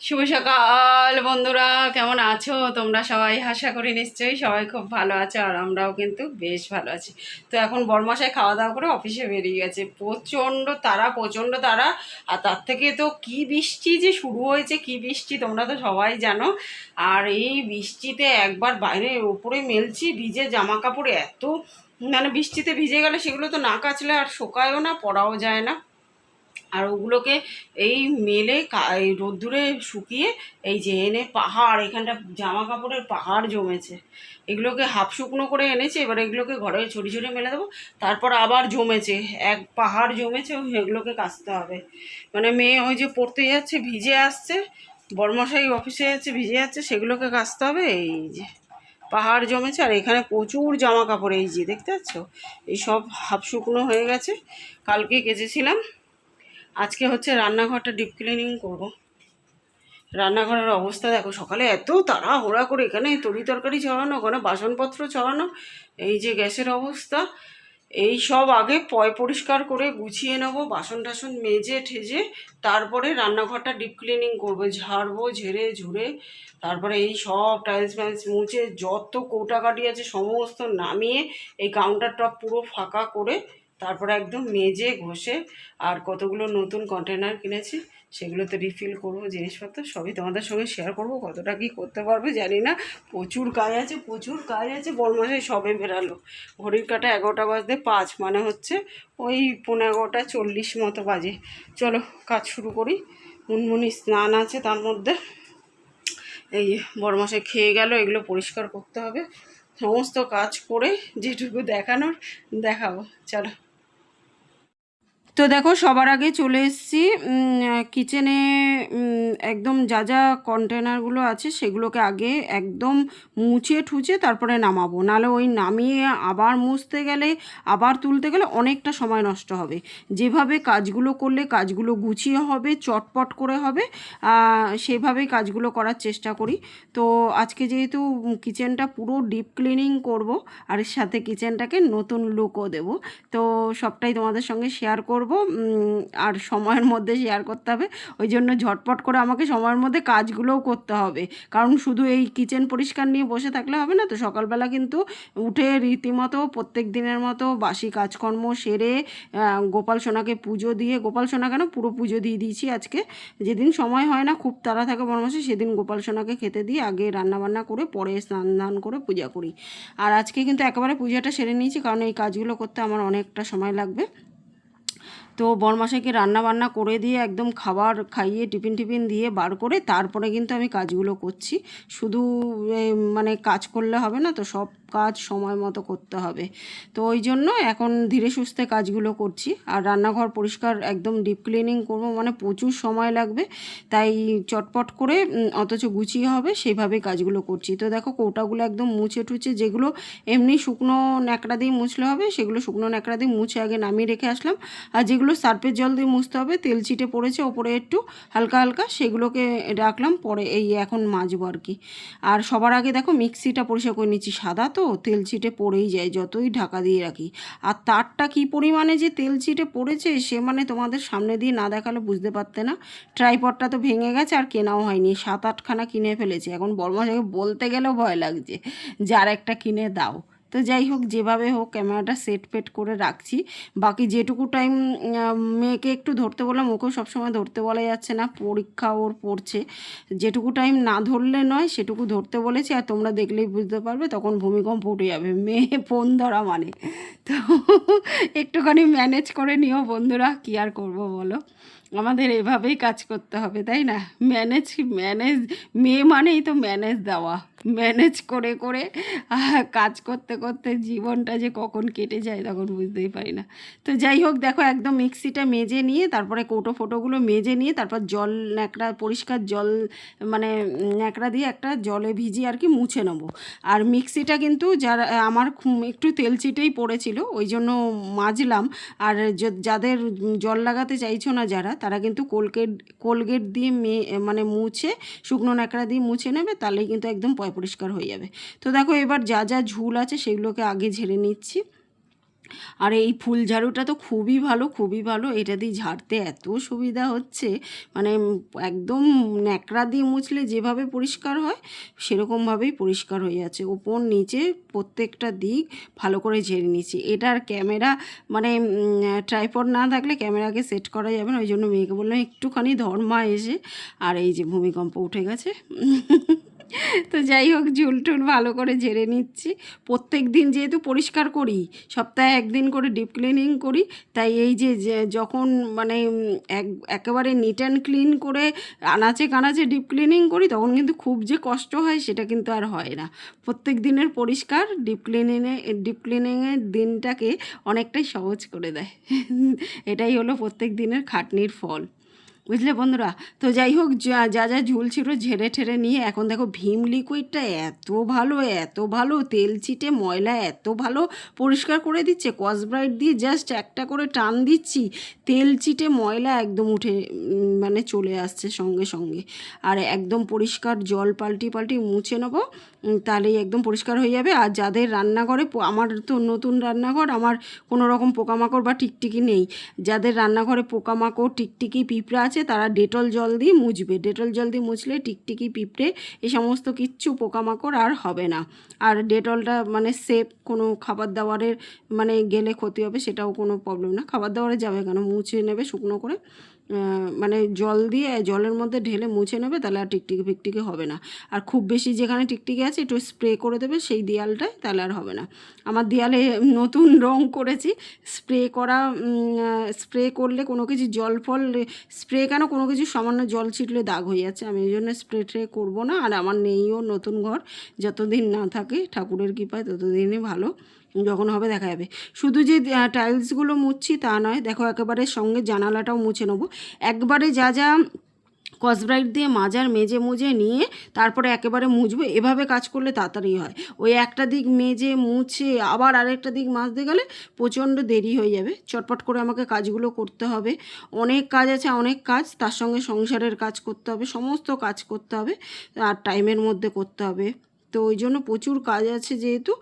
শুভ সকাল বন্ধুরা, কেমন আছো তোমরা সবাই? আশা করি নিশ্চয়ই সবাই খুব ভালো আছো, আর আমরাও কিন্তু বেশ ভালো আছি। তো এখন বরমাসায় খাওয়া দাওয়া করে অফিসে বেরিয়ে গেছে। প্রচণ্ড তারা। আর তার থেকে তো কি বৃষ্টি যে শুরু হয়েছে, কি বৃষ্টি তোমরা তো সবাই জানো। আর এই বৃষ্টিতে একবার বাইরে উপরে মেলছি, ভিজে জামা কাপড় এত মানে বৃষ্টিতে ভিজে গেলে সেগুলো তো না কাচলে আর শোকায়ও না, পরাও যায় না। আর ওগুলোকে এই মেলে এই রোদ্দুরে শুকিয়ে এই যে এনে পাহাড়, এখানটা জামা কাপড়ের পাহাড় জমেছে। এগুলোকে হাফ শুকনো করে এনেছে, এবার এগুলোকে ঘরে ছড়িয়ে ছড়িয়ে মেলে দেবো। তারপর আবার জমেছে, এক পাহাড় জমেছে, এগুলোকে কাচতে হবে। মানে মেয়ে ওই যে পড়তে যাচ্ছে ভিজে আসছে, বড়মশাই অফিসে যাচ্ছে ভিজে যাচ্ছে, সেগুলোকে কাচতে হবে। এই যে পাহাড় জমেছে, আর এখানে প্রচুর জামা কাপড়, এই যে দেখতে পাচ্ছ, এই সব হাফ শুকনো হয়ে গেছে, কালকে কেচেছিলাম। আজকে হচ্ছে রান্নাঘরটা ডিপ ক্লিনিং করব। রান্নাঘরের অবস্থা দেখো, সকালে এত তাড়াহুড়া করে এখানে তরি তরকারি ছড়ানো, ওখানে বাসনপত্র ছড়ানো, এই যে গ্যাসের অবস্থা। এই সব আগে পরিষ্কার করে গুছিয়ে নেবো, বাসন টাসন মেজে ঠেজে তারপরে রান্নাঘরটা ডিপ ক্লিনিং করবো, ঝাড়বো ঝেড়ে ঝুড়ে। তারপরে এই সব টাইলস ফাইলস মুছে যত কৌটাকাটি আছে সমস্ত নামিয়ে এই কাউন্টার টপ পুরো ফাঁকা করে তারপরে একদম মেজে ঘষে, আর কতগুলো নতুন কন্টেনার কিনেছি সেগুলোতে রিফিল করবো জিনিসপত্র, সবই তোমাদের সঙ্গে শেয়ার করব। কতটা কী করতে পারবে জানি না, প্রচুর কাজ আছে, প্রচুর কাজ আছে। বড়মাসাই সবে বেরালো, ঘড়ির কাটা 11টা বাজতে 5, মানে হচ্ছে ওই 11:40 মতো বাজে। চলো কাজ শুরু করি। মুনমুনি স্নান আছে তার মধ্যে। এই বড়মাসাই খেয়ে গেল, এগুলো পরিষ্কার করতে হবে। সমস্ত কাজ করে যেটুকু দেখানোর দেখাবো, চলো। তো দেখো, সবার আগে চলে এসেছি কিচেনে। একদম যা যা কন্টেনারগুলো আছে সেগুলোকে আগে একদম মুছে ঠুচে তারপরে নামাবো, নাহলে ওই নামিয়ে আবার মুছতে গেলে আবার তুলতে গেলে অনেকটা সময় নষ্ট হবে। যেভাবে কাজগুলো করলে কাজগুলো গুছিয়ে হবে, চটপট করে হবে, সেভাবেই কাজগুলো করার চেষ্টা করি। তো আজকে যেহেতু কিচেনটা পুরো ডিপ ক্লিনিং করব, আর এর সাথে কিচেনটাকে নতুন লুকও দেব, তো সবটাই তোমাদের সঙ্গে শেয়ার করব। আর সময়ের মধ্যে শেয়ার করতে হবে, ওই জন্য ঝটপট করে আমাকে সময়ের মধ্যে কাজগুলোও করতে হবে। কারণ শুধু এই কিচেন পরিষ্কার নিয়ে বসে থাকলে হবে না। তো সকালবেলা কিন্তু উঠে রীতিমতো প্রত্যেক দিনের মতো বাসি কাজকর্ম সেরে গোপাল সোনাকে পুজো দিয়ে, গোপাল সোনা কেন পুরো পুজো দিয়ে দিয়েছি আজকে। যেদিন সময় হয় না, খুব তাড়া থাকে বড়মাসে, সেদিন গোপাল সোনাকে খেতে দিয়ে আগে রান্নাবান্না করে পরে স্নান ধান করে পূজা করি। আর আজকে কিন্তু একেবারে পূজাটা সেরে নিয়েছি, কারণ এই কাজগুলো করতে আমার অনেকটা সময় লাগবে। তো বরমাসাইকে রান্না বান্না করে দিয়ে একদম খাবার খাইয়ে টিফিন টিফিন দিয়ে বার করে তারপরে কিন্তু আমি কাজগুলো করছি। শুধু মানে কাজ করলে হবে না, তো সব কাজ সময় মতো করতে হবে। তো ওই জন্য এখন ধীরে সুস্থে কাজগুলো করছি। আর রান্নাঘর পরিষ্কার একদম ডিপ ক্লিনিং করবো, মানে প্রচুর সময় লাগবে, তাই চটপট করে অথচ গুছিয়ে হবে সেইভাবেই কাজগুলো করছি। তো দেখো, কৌটাগুলো একদম মুছে টুছে, যেগুলো এমনি শুকনো ন্যাকড়া দিয়ে মুছলে হবে সেগুলো শুকনো ন্যাকড়া দিয়ে মুছে আগে নামিয়ে রেখে আসলাম। আর যেগুলো সার্ফের জল দিয়ে মুছতে হবে, তেল ছিটে পড়েছে ওপরে একটু হালকা হালকা, সেগুলোকে রাখলাম, পরে এই এখন মাজবো আর কি। আর সবার আগে দেখো মিক্সিটা পরিষ্কার করে নিচ্ছি, সাদা তো তেল ছিটে পড়েই যায় যতই ঢাকা দিয়ে রাখি। আর তারটা কী পরিমাণে যে তেল ছিটে পড়েছে সে মানে তোমাদের সামনে দিয়ে না দেখালে বুঝতে পারতে না। ট্রাইপডটা তো ভেঙে গেছে, আর কেনাও হয়নি, 7-8খানা কিনে ফেলেছি। এখন বড়মাকে বলতে গেলেও ভয় লাগছে যে আর একটা কিনে দাও। তো যাই হোক, যেভাবে হোক ক্যামেরাটা সেট ফেট করে রাখছি। বাকি যেটুকু টাইম মেয়েকে একটু ধরতে বললাম, ওকেও সবসময় ধরতে বলা যাচ্ছে না, পরীক্ষা ওর পড়ছে। যেটুকু টাইম না ধরলে নয় সেটুকু ধরতে বলেছি। আর তোমরা দেখলেই বুঝতে পারবে, তখন ভূমিকম্প উঠে যাবে, মেয়ে ফোন ধরা মানে। তো একটুখানি ম্যানেজ করে নিও বন্ধুরা, কী আর করবো বলো, আমাদের এভাবেই কাজ করতে হবে, তাই না? ম্যানেজ ম্যানেজ, মেয়ে মানেই তো ম্যানেজ দেওয়া। ম্যানেজ করে করে কাজ করতে করতে জীবনটা যে কখন কেটে যায় তখন বুঝতেই পারি না। তো যাই হোক, দেখো একদম মিক্সিটা মেজে নিয়ে তারপরে কৌটো ফোটোগুলো মেজে নিয়ে তারপর জল, ন্যাকড়া পরিষ্কার জল, মানে ন্যাকড়া দিয়ে একটা জলে ভিজিয়ে আর কি মুছে নেবো। আর মিক্সিটা কিন্তু যারা আমার একটু তেল চিটেই পড়েছিল, ওই জন্য মাজলাম। আর যাদের জল লাগাতে চাইছো না যারা, তারা কিন্তু কোলগেট দিয়ে মানে মুছে, শুকনো ন্যাকড়া দিয়ে মুছে নেবে, তাহলেই কিন্তু একদম পরিষ্কার হয়ে যাবে। তো দেখো, এবার যা যা ঝুল আছে সেগুলোকে আগে ঝেড়ে নিচ্ছি। আর এই ফুল ঝাড়ুটা তো খুবই ভালো, খুবই ভালো। এটা দিয়ে ঝাড়তে এত সুবিধা হচ্ছে, মানে একদম ন্যাকড়া দিয়ে মুছলে যেভাবে পরিষ্কার হয় সেরকমভাবেই পরিষ্কার হয়ে যাচ্ছে, ওপর নিচে প্রত্যেকটা দিক ভালো করে ঝেড়ে নিচ্ছি। এটার ক্যামেরা মানে ট্রাইপড না থাকলে ক্যামেরাকে সেট করা যাবে না, ওই জন্য মেয়েকে বললাম একটুখানি ধর্মা এসে। আর এই যে ভূমিকম্প উঠে গেছে। তো যাই হোক, ঝুল টুল ভালো করে ঝেড়ে নিচ্ছি। প্রত্যেক দিন যেহেতু পরিষ্কার করি, সপ্তাহে একদিন করে ডিপ ক্লিনিং করি, তাই এই যে যখন মানে একেবারে নিট অ্যান্ড ক্লিন করে আনাচে কানাচে ডিপ ক্লিনিং করি, তখন কিন্তু খুব যে কষ্ট হয় সেটা কিন্তু আর হয় না। প্রত্যেক দিনের পরিষ্কার ডিপ ক্লিনিংয়ের দিনটাকে অনেকটাই সহজ করে দেয়। এটাই হলো প্রত্যেক দিনের খাটনির ফল, বুঝলে বন্ধুরা। তো যাই হোক, যা যা ঝুল ছিল ঝেড়ে ঠেড়ে নিয়ে এখন দেখো ভীম লিকুইডটা এত ভালো, এত ভালো, তেল চিটে ময়লা এত ভালো পরিষ্কার করে দিচ্ছে। স্কচব্রাইট দিয়ে জাস্ট একটা করে টান দিচ্ছি, তেল চিটে ময়লা একদম উঠে মানে চলে আসছে সঙ্গে সঙ্গে। আর একদম পরিষ্কার জল পাল্টি পাল্টি মুছে নেবো, তাহলেই একদম পরিষ্কার হয়ে যাবে। আর যাদের রান্নাঘরে, আমার তো নতুন রান্নাঘর, আমার কোনো রকম পোকামাকড় বা টিকটিকি নেই, যাদের রান্নাঘরে পোকামাকড় টিকটিকি পিঁপড়ে আছে তারা ডেটল জল দিয়ে মুছবে। ডেটল জল দিয়ে মুছলে টিকটিকি পিঁপড়ে এই সমস্ত কিচ্ছু পোকামাকড় আর হবে না। আর ডেটলটা মানে সেফ, কোনো খাবার দাবারের মানে গেলে ক্ষতি হবে সেটাও কোনো প্রবলেম না। খাবার দাবারে যাবে কেন, মুছে নেবে শুকনো করে, মানে জল দিয়ে জলের মধ্যে ঢেলে মুছে নেবে, তাহলে আর টিকটিকি ফিকটিকি হবে না। আর খুব বেশি যেখানে টিকটিকি আছে একটু স্প্রে করে দেবে সেই দেয়ালটায়, তাহলে আর হবে না। আমার দেয়ালে নতুন রং করেছি, স্প্রে করলে কোনো কিছু জল ফল স্প্রে কেন, কোনো কিছু সামান্য জল ছিটলে দাগ হয়ে যাচ্ছে, আমি এই জন্য স্প্রে ট্রে করবো না। আর আমার নেইও নতুন ঘর, যতদিন না থাকে ঠাকুরের কৃপায় ততদিনই ভালো, যখন হবে দেখা যাবে। শুধু যে টাইলসগুলো মুছছি তা নয়, দেখো একেবারে সঙ্গে জানালাটাও মুছে নেবো একবারে। যা যা স্কচব্রাইট দিয়ে মেজে মুজে নিয়ে তারপরে একেবারে মুছবো, এভাবে কাজ করলে তাড়াতাড়ি হয়। ওই একটা দিক মেজে মুছে আবার আরেকটা দিক মাজতে গেলে প্রচণ্ড দেরি হয়ে যাবে। চটপট করে আমাকে কাজগুলো করতে হবে, অনেক কাজ আছে, অনেক কাজ, তার সঙ্গে সংসারের কাজ করতে হবে, সমস্ত কাজ করতে হবে, আর টাইমের মধ্যে করতে হবে। তো ওই জন্য প্রচুর কাজ আছে, যেহেতু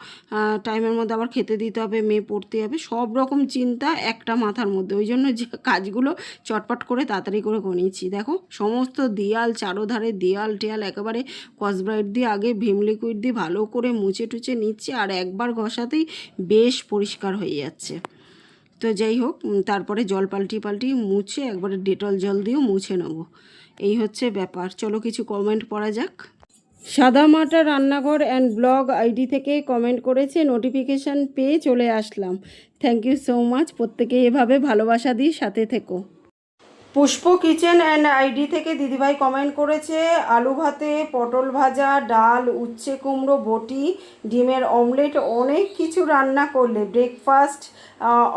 টাইমের মধ্যে আবার খেতে দিতে হবে, মেয়ে পড়তে হবে, সব রকম চিন্তা একটা মাথার মধ্যে, ওই জন্য যে কাজগুলো চটপট করে তাড়াতাড়ি করে নিয়েছি। দেখো সমস্ত দেয়াল, চারোধারে দেয়াল টেয়াল একেবারে স্কচব্রাইট দিয়ে আগে ভীম লিকুইড দিয়ে ভালো করে মুছে টুছে নিচ্ছে, আর একবার ঘষাতেই বেশ পরিষ্কার হয়ে যাচ্ছে। তো যাই হোক, তারপরে জল পাল্টি মুছে একবারে ডেটল জল দিয়েও মুছে নেবো। এই হচ্ছে ব্যাপার। চলো কিছু কমেন্ট পড়া যাক। সাদামাটা রান্নাঘর অ্যান্ড ব্লগ আইডি থেকে কমেন্ট করেছে, নোটিফিকেশান পেয়ে চলে আসলাম। থ্যাংক ইউ সো মাচ, প্রত্যেকে এভাবে ভালোবাসা দিয়ে সাথে থেকো। পুষ্প কিচেন অ্যান্ড আইডি থেকে দিদিভাই কমেন্ট করেছে, আলু ভাতে পটল ভাজা, ডাল, উচ্ছে কুমড়ো বটি, ডিমের অমলেট, অনেক কিছু রান্না করলে, ব্রেকফাস্ট,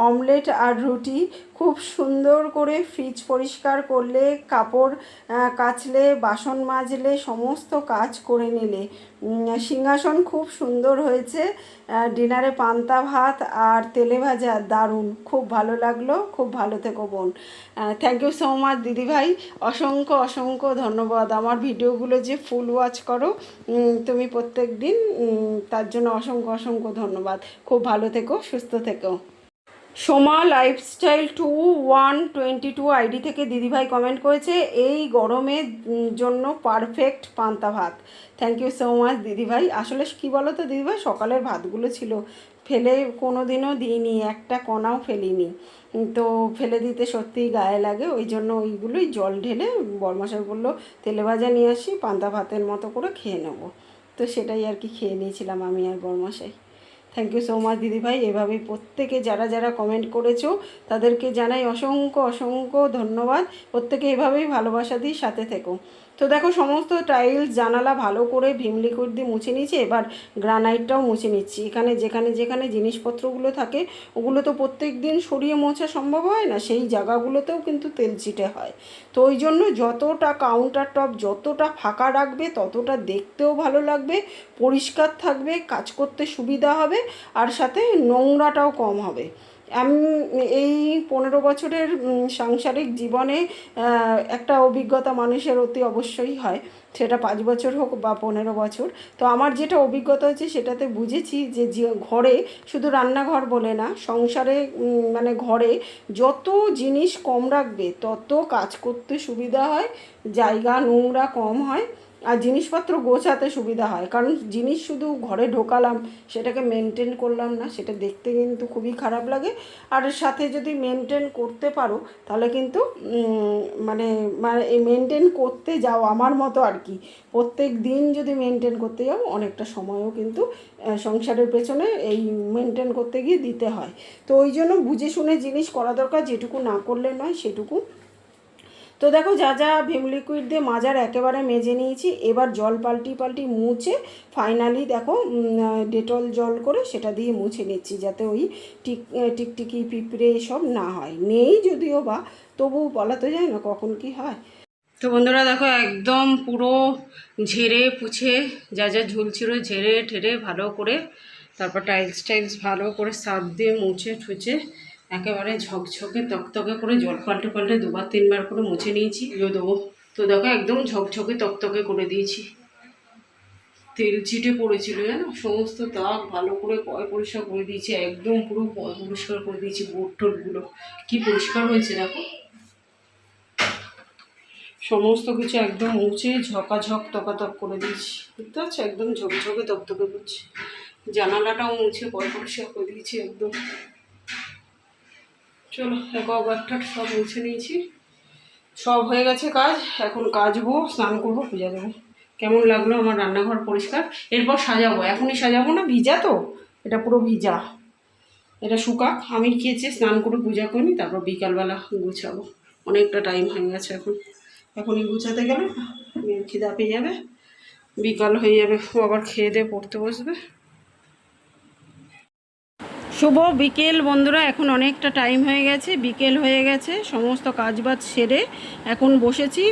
অমলেট আর রুটি, খুব সুন্দর করে ফ্রিজ পরিষ্কার করলে, কাপড় কাচলে, বাসন মাজলে, সমস্ত কাজ করে নিলে, সিংহাসন খুব সুন্দর হয়েছে, ডিনারে পান্তা ভাত আর তেলে ভাজা দারুণ, খুব ভালো লাগলো, খুব ভালো থেকো বোন। থ্যাংক ইউ সো মাচ দিদিভাই, অসংখ্য অসংখ্য ধন্যবাদ। আমার ভিডিওগুলো যে ফুল ওয়াচ করো তুমি প্রত্যেক দিন, তার জন্য অসংখ্য অসংখ্য ধন্যবাদ। খুব ভালো থেকো, সুস্থ থেকো। সোমা লাইফস্টাইল 2122 আইডি থেকে দিদিভাই কমেন্ট করেছে, এই গরমের জন্য পারফেক্ট পান্তা ভাত। থ্যাংক ইউ সো মাচ দিদিভাই। আসলে কী বলো তো দিদিভাই, সকালের ভাতগুলো ছিল, ফেলে কোনো দিনও দিইনি, একটা কণাও ফেলিনি, তো ফেলে দিতে সত্যিই গায়ে লাগে, ওই জন্য ওইগুলোই জল ঢেলে বরমশাই বললো তেলে ভাজা নিয়ে আসি, পান্তা ভাতের মতো করে খেয়ে নেবো, তো সেটাই আর কি খেয়ে নিয়েছিলাম আমি আর বরমশাই। থ্যাংক ইউ সো মাচ দিদিভাই। এভাবেই প্রত্যেকে যারা যারা কমেন্ট করেছো তাদেরকে জানাই অসংখ্য অসংখ্য ধন্যবাদ। প্রত্যেকে এভাবেই ভালোবাসা দিয়ে সাথে থেকো। তো দেখো সমস্ত টাইলস জানালা ভালো করে ভীম লিকুইড দিয়ে মুছে নিয়েছি, এবার গ্রানাইটটাও মুছে নিচ্ছি। এখানে যেখানে যেখানে জিনিসপত্রগুলো থাকে ওগুলো তো প্রত্যেক দিন সরিয়ে মোছা সম্ভব হয় না, সেই জায়গাগুলোতেও কিন্তু তেল চিটে হয়। তো ওই জন্য যতটা কাউন্টার টপ যতটা ফাঁকা রাখবে ততটা দেখতেও ভালো লাগবে, পরিষ্কার থাকবে, কাজ করতে সুবিধা হবে, আর সাথে নোংরাটাও কম হবে। আমি এই 15 বছরের সাংসারিক জীবনে একটা অভিজ্ঞতা মানুষের অতি অবশ্যই হয়, সেটা 5 বছর হোক বা 15 বছর। তো আমার যেটা অভিজ্ঞতা হচ্ছে সেটাতে বুঝেছি যে ঘরে, শুধু রান্নাঘর বলে না, সংসারে মানে ঘরে যত জিনিস কম রাখবে তত কাজ করতে সুবিধা হয়, জায়গা নোংরা কম হয়, আর জিনিসপত্র গোছাতে সুবিধা হয়। কারণ জিনিস শুধু ঘরে ঢোকালাম, সেটাকে মেনটেন করলাম না, সেটা দেখতে কিন্তু খুবই খারাপ লাগে। আর সাথে যদি মেনটেন করতে পারো তাহলে কিন্তু মানে মানে এই মেনটেন করতে যাও আমার মতো আর কি, প্রত্যেক দিন যদি মেনটেন করতে যাও অনেকটা সময়ও কিন্তু সংসারের পেছনে এই মেনটেন করতে গিয়ে দিতে হয়। তো ওই জন্য বুঝে শুনে জিনিস করা দরকার, যেটুকু না করলে নয় সেটুকু। তো দেখো যা যা ভিম লিকুইড দিয়ে মাজার একেবারে মেজে নিয়েছি, এবার জল পাল্টি মুছে ফাইনালি দেখো ডেটল জল করে সেটা দিয়ে মুছে নিচ্ছি, যাতে ওই টিকটিকি পিঁপড়ে এসব না হয়। নেই যদিও বা, তবু বলা তো যায় না কখন কি হয়। তো বন্ধুরা দেখো একদম পুরো ঝেড়ে পুছে যা যা ঝুলছিল ঝেড়ে ঠেড়ে ভালো করে, তারপর টাইলস ভালো করে সার্ফ দিয়ে মুছে ঠুচে একেবারে ঝকঝকে তকতকে করে জল পাল্টে 2-3 বার করে মুছে নিয়েছি, দেবো। তো দেখো একদম ঝকঝকে তকতকে করে দিয়েছি। তেল ছিটে পড়েছিল জানো, সমস্ত দাগ ভালো করে পরিষ্কার করে দিয়েছি, একদম পুরো পরিষ্কার করে দিয়েছি। বোটগুলো কি পরিষ্কার হয়েছে দেখো, সমস্ত কিছু একদম মুছে ঝকাঝক তকাতক করে দিয়েছি, বুঝতে পারছো, একদম ঝকঝকে তকতকে করছি। জানালাটাও মুছে পরিষ্কার করে দিয়েছি একদম। চলো একটা সব মুছে নিয়েছি, সব হয়ে গেছে কাজ। এখন কাচবো, স্নান করবো, পূজা দেবো। কেমন লাগলো আমার রান্নাঘর পরিষ্কার? এরপর সাজাবো, এখনই সাজাবো না, ভিজা তো, এটা পুরো ভিজা, এটা শুকাক, আমি কেচে স্নান করে পূজা করি, তারপর বিকালবেলা গুছাবো। অনেকটা টাইম হয়ে গেছে, এখনই গুছাতে গেলে খিদা পেয়ে যাবে, বিকাল হয়ে যাবে, আবার খেয়ে দিয়ে পড়তে বসবে। শুভ বিকেল বন্ধুরা, এখন অনেকটা টাইম হয়ে গেছে, বিকেল হয়ে গেছে, সমস্ত কাজবাজ সেরে এখন বসেছি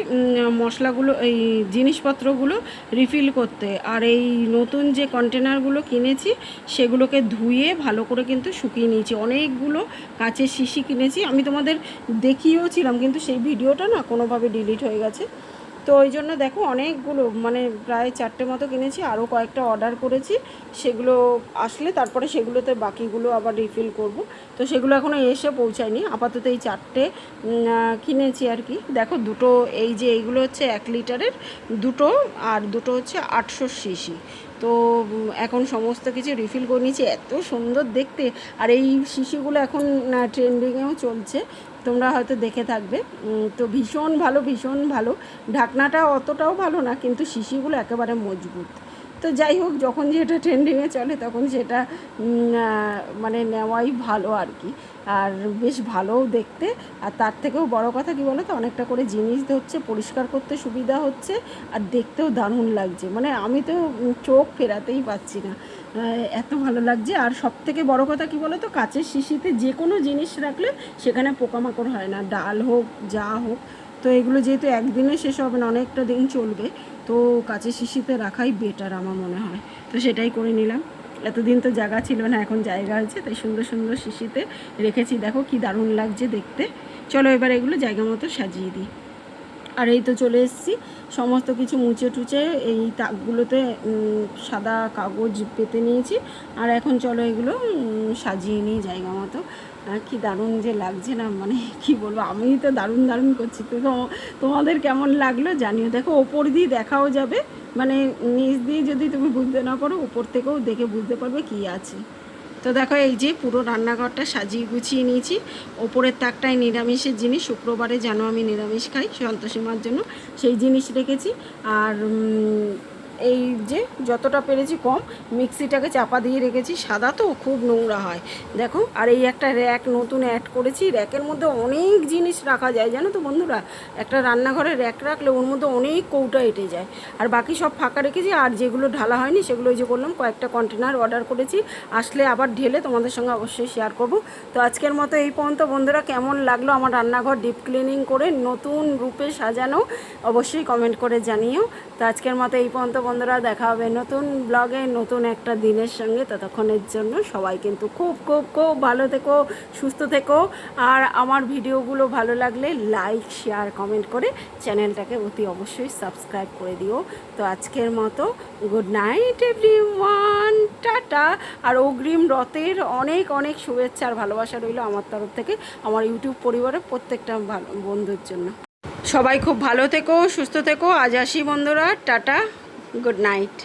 মশলাগুলো, এই জিনিসপত্রগুলো রিফিল করতে। আর এই নতুন যে কন্টেনারগুলো কিনেছি সেগুলোকে ধুয়ে ভালো করে কিন্তু শুকিয়ে নিয়েছি। অনেকগুলো কাঁচের শিশি কিনেছি, আমি তোমাদের দেখিয়েও ছিলাম, কিন্তু সেই ভিডিওটা না কোনোভাবে ডিলিট হয়ে গেছে। তো ওই জন্য দেখো অনেকগুলো, মানে প্রায় 4টে মতো কিনেছি, আরও কয়েকটা অর্ডার করেছি, সেগুলো আসলে তারপরে সেগুলোতে বাকিগুলো আবার রিফিল করব। তো সেগুলো এখনও এসে পৌঁছায়নি, আপাতত এই 4টে কিনেছি আর কি। দেখো দুটো, এই যে এইগুলো হচ্ছে 1 লিটারের দুটো, আর দুটো হচ্ছে 800 সিসি। তো এখন সমস্ত কিছু রিফিল করে নিয়েছি, এত সুন্দর দেখতে। আর এই শিশিগুলো এখন ট্রেন্ডিংয়েও চলছে, তোমরা হয়তো দেখে থাকবে। তো ভীষণ ভালো, ঢাকনাটা অতটাও ভালো না, কিন্তু শিশিগুলো একেবারে মজবুত। তো যাই হোক, যখন যেটা ট্রেন্ডিংয়ে চলে তখন সেটা মানে নেওয়াই ভালো আর কি। আর বেশ ভালোও দেখতে। আর তার থেকেও বড় কথা কী বলো তো, অনেকটা করে জিনিস ধরছে, পরিষ্কার করতে সুবিধা হচ্ছে, আর দেখতেও দারুণ লাগছে, মানে আমি তো চোখ ফেরাতেই পাচ্ছি না, এত ভালো লাগছে। আর সব থেকে বড়ো কথা কী বলো তো, কাচের শিশিতে যে কোনো জিনিস রাখলে সেখানে পোকামাকড় হয় না, ডাল হোক যা হোক। তো এগুলো যেহেতু একদিনে শেষ হবে না, অনেকটা দিন চলবে, তো কাচের শিশিতে রাখাই বেটার আমার মনে হয়। তো সেটাই করে নিলাম, এতদিন তো জায়গা ছিল না, এখন জায়গা আছে, তাই সুন্দর সুন্দর শিশিতে রেখেছি। দেখো কি দারুণ লাগছে দেখতে। চলো এবার এগুলো জায়গা মতো সাজিয়ে দিই। আর এই তো চলে এসেছি, সমস্ত কিছু মুছে টুচে এই তাকগুলোতে সাদা কাগজ পেতে নিয়েছি। আর এখন চলো এগুলো সাজিয়ে নিই জায়গা মতো। কি দারুণ যে লাগছে না, মানে কি বলবো, আমি তো দারুণ করছি। তো তোমাদের কেমন লাগলো জানিও। দেখো ওপর দিয়ে দেখাও যাবে, মানে নিচ দিয়ে যদি তুমি বুঝতে না পারো, ওপর থেকেও দেখে বুঝতে পারবে কি আছে। তো দেখো এই যে পুরো রান্নাঘরটা সাজিয়ে গুছিয়ে নিয়েছি। ওপরের তাকটায় নিরামিষের জিনিস, শুক্রবারে যেন আমি নিরামিষ খাই সন্তোষী মার জন্য, সেই জিনিস রেখেছি। আর এই যে যতটা পেরেছি কম, মিক্সিটাকে চাপা দিয়ে রেখেছি, সাদা তো খুব নোংরা হয় দেখো। আর এই একটা র্যাক নতুন অ্যাড করেছি, র্যাকের মধ্যে অনেক জিনিস রাখা যায় জানো তো বন্ধুরা। একটা রান্নাঘরে র্যাক রাখলে ওর মধ্যে অনেক কৌটা এঁটে যায়। আর বাকি সব ফাঁকা রেখেছি, আর যেগুলো ঢালা হয়নি সেগুলো ওই যে বললাম কয়েকটা কন্টেনার অর্ডার করেছি, আসলে আবার ঢেলে তোমাদের সঙ্গে অবশ্যই শেয়ার করব। তো আজকের মতো এই পর্যন্ত বন্ধুরা, কেমন লাগলো আমার রান্নাঘর ডিপ ক্লিনিং করে নতুন রূপে সাজানো, অবশ্যই কমেন্ট করে জানিও। তো আজকের মতো এই পর্যন্ত বন্ধুরা, দেখা হবে নতুন ব্লগে নতুন একটা দিনের সঙ্গে। ততক্ষণের জন্য সবাই কিন্তু খুব খুব খুব ভালো থেকো, সুস্থ থেকো। আর আমার ভিডিওগুলো ভালো লাগলে লাইক, শেয়ার, কমেন্ট করে চ্যানেলটাকে অতি অবশ্যই সাবস্ক্রাইব করে দিও। তো আজকের মতো গুড নাইট এভরিওয়ান, টাটা। আর অগ্রিম রথের অনেক অনেক শুভেচ্ছা আর ভালোবাসা রইল আমার তরফ থেকে আমার ইউটিউব পরিবারের প্রত্যেকটা বন্ধুর জন্য। সবাই খুব ভালো থেকো, সুস্থ থেকো। আজ আসি বন্ধুরা, টাটা, গুড নাইট।